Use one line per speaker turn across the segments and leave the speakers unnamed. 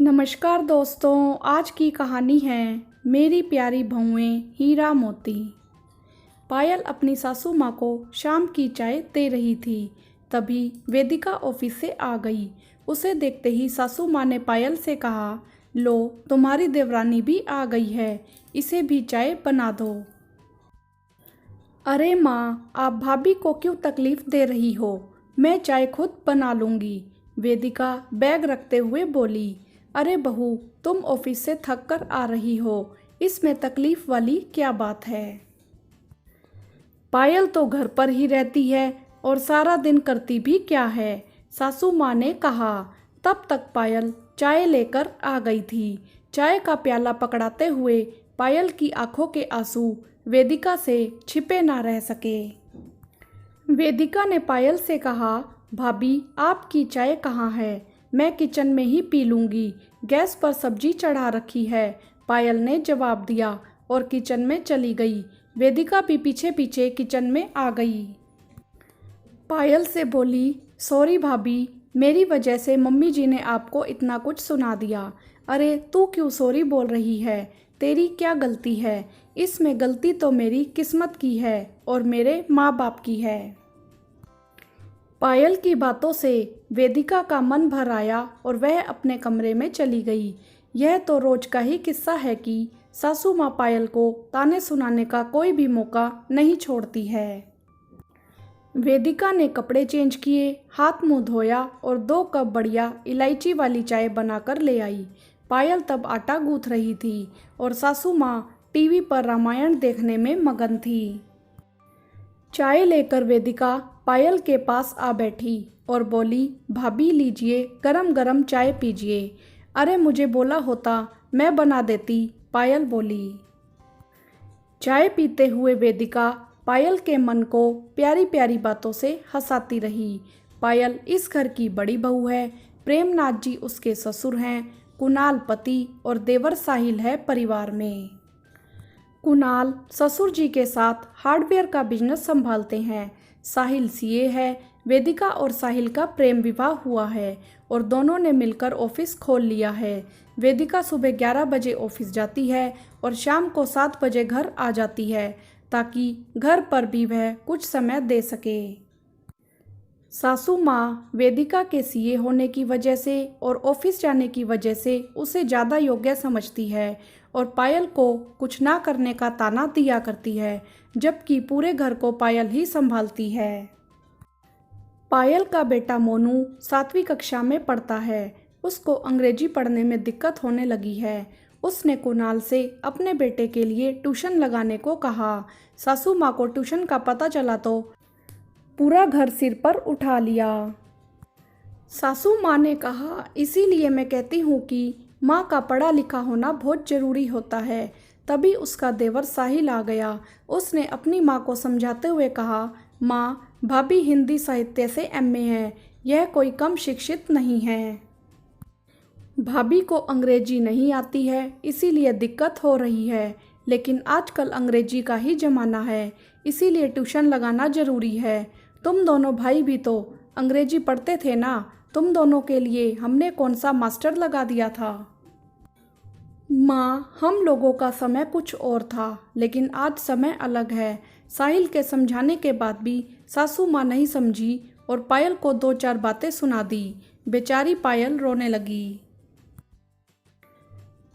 नमस्कार दोस्तों, आज की कहानी है मेरी प्यारी बहुएं हीरा मोती। पायल अपनी सासू माँ को शाम की चाय दे रही थी। तभी वेदिका ऑफिस से आ गई। उसे देखते ही सासू माँ ने पायल से कहा, लो तुम्हारी देवरानी भी आ गई है, इसे भी चाय बना दो। अरे माँ, आप भाभी को क्यों तकलीफ दे रही हो, मैं चाय खुद बना लूँगी। वेदिका बैग रखते हुए बोली। अरे बहू, तुम ऑफिस से थक कर आ रही हो, इसमें तकलीफ वाली क्या बात है। पायल तो घर पर ही रहती है और सारा दिन करती भी क्या है, सासू माँ ने कहा। तब तक पायल चाय लेकर आ गई थी। चाय का प्याला पकड़ाते हुए पायल की आंखों के आंसू वेदिका से छिपे ना रह सके। वेदिका ने पायल से कहा, भाभी आपकी चाय कहाँ है, मैं किचन में ही पी लूँगी, गैस पर सब्जी चढ़ा रखी है। पायल ने जवाब दिया और किचन में चली गई। वेदिका भी पीछे पीछे किचन में आ गई। पायल से बोली, सॉरी भाभी, मेरी वजह से मम्मी जी ने आपको इतना कुछ सुना दिया। अरे तू क्यों सॉरी बोल रही है, तेरी क्या गलती है, इसमें गलती तो मेरी किस्मत की है और मेरे माँ बाप की है। पायल की बातों से वेदिका का मन भर आया और वह अपने कमरे में चली गई। यह तो रोज का ही किस्सा है कि सासू माँ पायल को ताने सुनाने का कोई भी मौका नहीं छोड़ती है। वेदिका ने कपड़े चेंज किए, हाथ मुंह धोया और 2 कप बढ़िया इलायची वाली चाय बनाकर ले आई। पायल तब आटा गूंथ रही थी और सासू माँ टीवी पर रामायण देखने में मगन थी। चाय लेकर वेदिका पायल के पास आ बैठी और बोली, भाभी लीजिए, गरम गरम चाय पीजिए। अरे मुझे बोला होता, मैं बना देती, पायल बोली। चाय पीते हुए वेदिका पायल के मन को प्यारी प्यारी बातों से हंसाती रही। पायल इस घर की बड़ी बहू है, प्रेमनाथ जी उसके ससुर हैं, कुणाल पति और देवर साहिल है परिवार में। कुणाल ससुर जी के साथ हार्डवेयर का बिजनेस संभालते हैं। साहिल सीए है। वेदिका और साहिल का प्रेम विवाह हुआ है और दोनों ने मिलकर ऑफिस खोल लिया है। वेदिका सुबह 11 बजे ऑफिस जाती है और शाम को 7 बजे घर आ जाती है, ताकि घर पर भी वह कुछ समय दे सके। सासू माँ वेदिका के सीए होने की वजह से और ऑफिस जाने की वजह से उसे ज़्यादा योग्य समझती है और पायल को कुछ ना करने का ताना दिया करती है, जबकि पूरे घर को पायल ही संभालती है। पायल का बेटा मोनू 7वीं कक्षा में पढ़ता है। उसको अंग्रेजी पढ़ने में दिक्कत होने लगी है। उसने कुणाल से अपने बेटे के लिए ट्यूशन लगाने को कहा। सासू माँ को ट्यूशन का पता चला तो पूरा घर सिर पर उठा लिया। सासू माँ ने कहा, इसीलिए मैं कहती हूँ कि माँ का पढ़ा लिखा होना बहुत ज़रूरी होता है। तभी उसका देवर साहिल आ गया। उसने अपनी माँ को समझाते हुए कहा, माँ, भाभी हिंदी साहित्य से एमए है, यह कोई कम शिक्षित नहीं है। भाभी को अंग्रेजी नहीं आती है, इसीलिए दिक्कत हो रही है, लेकिन आजकल अंग्रेजी का ही ज़माना है, इसीलिए ट्यूशन लगाना ज़रूरी है। तुम दोनों भाई भी तो अंग्रेजी पढ़ते थे ना, तुम दोनों के लिए हमने कौन सा मास्टर लगा दिया था। माँ, हम लोगों का समय कुछ और था, लेकिन आज समय अलग है। साहिल के समझाने के बाद भी सासू माँ नहीं समझी और पायल को 2-4 बातें सुना दी। बेचारी पायल रोने लगी।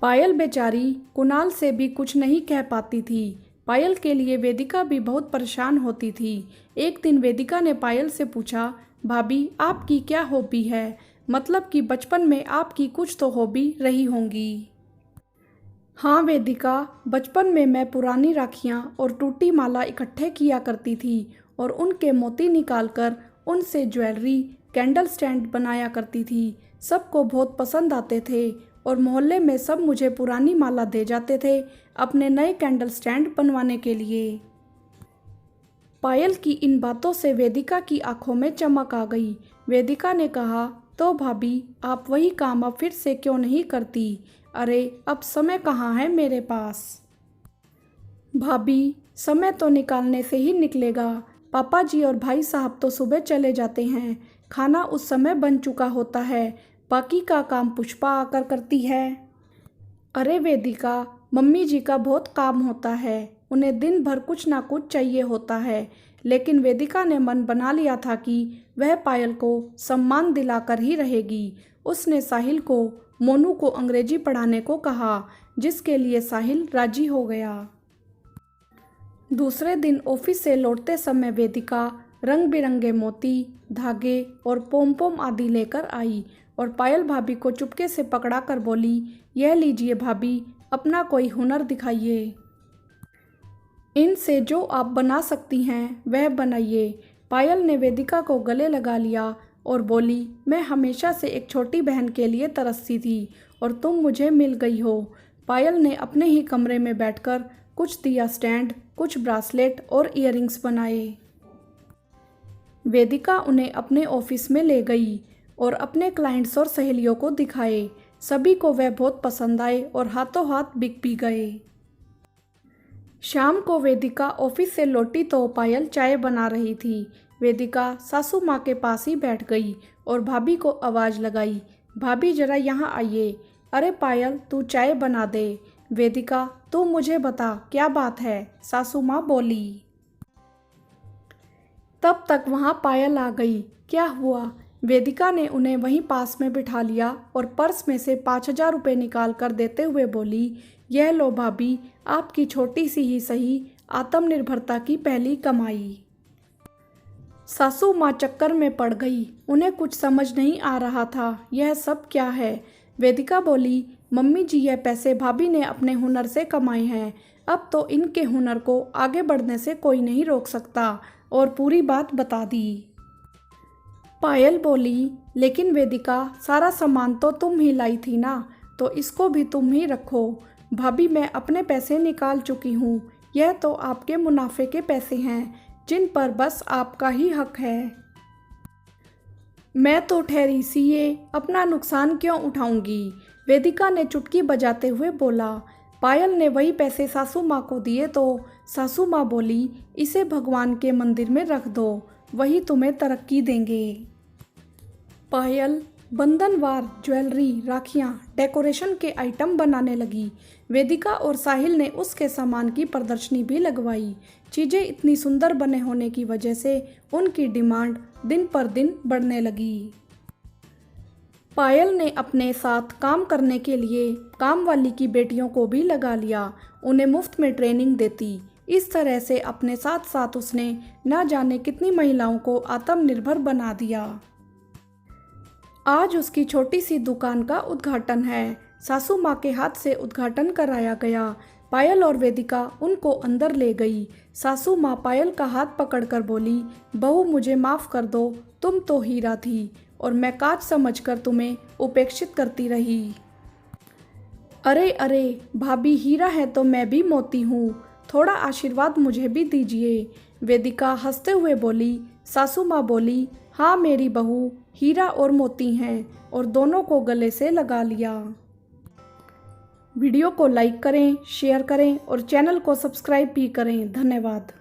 पायल बेचारी कुणाल से भी कुछ नहीं कह पाती थी। पायल के लिए वेदिका भी बहुत परेशान होती थी। एक दिन वेदिका ने पायल से पूछा, भाभी आपकी क्या हॉबी है, मतलब कि बचपन में आपकी कुछ तो हॉबी रही होंगी। हाँ वेदिका, बचपन में मैं पुरानी राखियाँ और टूटी माला इकट्ठे किया करती थी और उनके मोती निकालकर उनसे ज्वेलरी, कैंडल स्टैंड बनाया करती थी। सबको बहुत पसंद आते थे और मोहल्ले में सब मुझे पुरानी माला दे जाते थे अपने नए कैंडल स्टैंड बनवाने के लिए। पायल की इन बातों से वेदिका की आंखों में चमक आ गई। वेदिका ने कहा, तो भाभी आप वही काम अब फिर से क्यों नहीं करती। अरे अब समय कहाँ है मेरे पास। भाभी समय तो निकालने से ही निकलेगा। पापा जी और भाई साहब तो सुबह चले जाते हैं, खाना उस समय बन चुका होता है। बाकी का काम पुष्पा आकर करती है। अरे वेदिका, मम्मी जी का बहुत काम होता है, उन्हें दिन भर कुछ ना कुछ चाहिए होता है। लेकिन वेदिका ने मन बना लिया था कि वह पायल को सम्मान दिलाकर ही रहेगी। उसने साहिल को मोनू को अंग्रेजी पढ़ाने को कहा, जिसके लिए साहिल राजी हो गया। दूसरे दिन ऑफिस से लौटते समय वेदिका रंग बिरंगे मोती, धागे और पोम आदि लेकर आई और पायल भाभी को चुपके से पकड़ा कर बोली, यह लीजिए भाभी, अपना कोई हुनर दिखाइए। इनसे जो आप बना सकती हैं वह बनाइए। पायल ने वेदिका को गले लगा लिया और बोली, मैं हमेशा से एक छोटी बहन के लिए तरसती थी और तुम मुझे मिल गई हो। पायल ने अपने ही कमरे में बैठकर कुछ दिया स्टैंड, कुछ ब्रासलेट और इयररिंग्स बनाए। वेदिका उन्हें अपने ऑफिस में ले गई और अपने क्लाइंट्स और सहेलियों को दिखाए। सभी को वह बहुत पसंद आए और हाथों हाथ बिक भी गए। शाम को वेदिका ऑफिस से लौटी तो पायल चाय बना रही थी। वेदिका सासू माँ के पास ही बैठ गई और भाभी को आवाज़ लगाई, भाभी जरा यहाँ आइए। अरे पायल, तू चाय बना दे। वेदिका, तू मुझे बता क्या बात है, सासू माँ बोली। तब तक वहाँ पायल आ गई। क्या हुआ? वेदिका ने उन्हें वहीं पास में बिठा लिया और पर्स में से 5,000 रुपये निकाल कर देते हुए बोली, यह लो भाभी, आपकी छोटी सी ही सही आत्मनिर्भरता की पहली कमाई। सासू माँ चक्कर में पड़ गई। उन्हें कुछ समझ नहीं आ रहा था, यह सब क्या है। वेदिका बोली, मम्मी जी, यह पैसे भाभी ने अपने हुनर से कमाए हैं। अब तो इनके हुनर को आगे बढ़ने से कोई नहीं रोक सकता, और पूरी बात बता दी। पायल बोली, लेकिन वेदिका, सारा सामान तो तुम ही लाई थी ना, तो इसको भी तुम ही रखो। भाभी, मैं अपने पैसे निकाल चुकी हूँ, यह तो आपके मुनाफे के पैसे हैं जिन पर बस आपका ही हक है। मैं तो ठहरी सीए, अपना नुकसान क्यों उठाऊंगी? वेदिका ने चुटकी बजाते हुए बोला। पायल ने वही पैसे सासू माँ को दिए तो सासू माँ बोली, इसे भगवान के मंदिर में रख दो, वही तुम्हें तरक्की देंगे। पायल बंधनवार ज्वेलरी, राखियाँ, डेकोरेशन के आइटम बनाने लगी। वेदिका और साहिल ने उसके सामान की प्रदर्शनी भी लगवाई। चीज़ें इतनी सुंदर बने होने की वजह से उनकी डिमांड दिन पर दिन बढ़ने लगी। पायल ने अपने साथ काम करने के लिए काम वाली की बेटियों को भी लगा लिया, उन्हें मुफ्त में ट्रेनिंग देती। इस तरह से अपने साथ साथ उसने न जाने कितनी महिलाओं को आत्मनिर्भर बना दिया। आज उसकी छोटी सी दुकान का उद्घाटन है। सासू माँ के हाथ से उद्घाटन कराया गया। पायल और वेदिका उनको अंदर ले गई। सासू माँ पायल का हाथ पकड़कर बोली, बहू, मुझे माफ़ कर दो, तुम तो हीरा थी और मैं कांच समझकर तुम्हें उपेक्षित करती रही। अरे अरे भाभी, हीरा है तो मैं भी मोती हूँ, थोड़ा आशीर्वाद मुझे भी दीजिए। वेदिका हंसते हुए बोली। सासू माँ बोली, हाँ मेरी बहू, हीरा और मोती हैं, और दोनों को गले से लगा लिया। वीडियो को लाइक करें, शेयर करें और चैनल को सब्सक्राइब भी करें। धन्यवाद।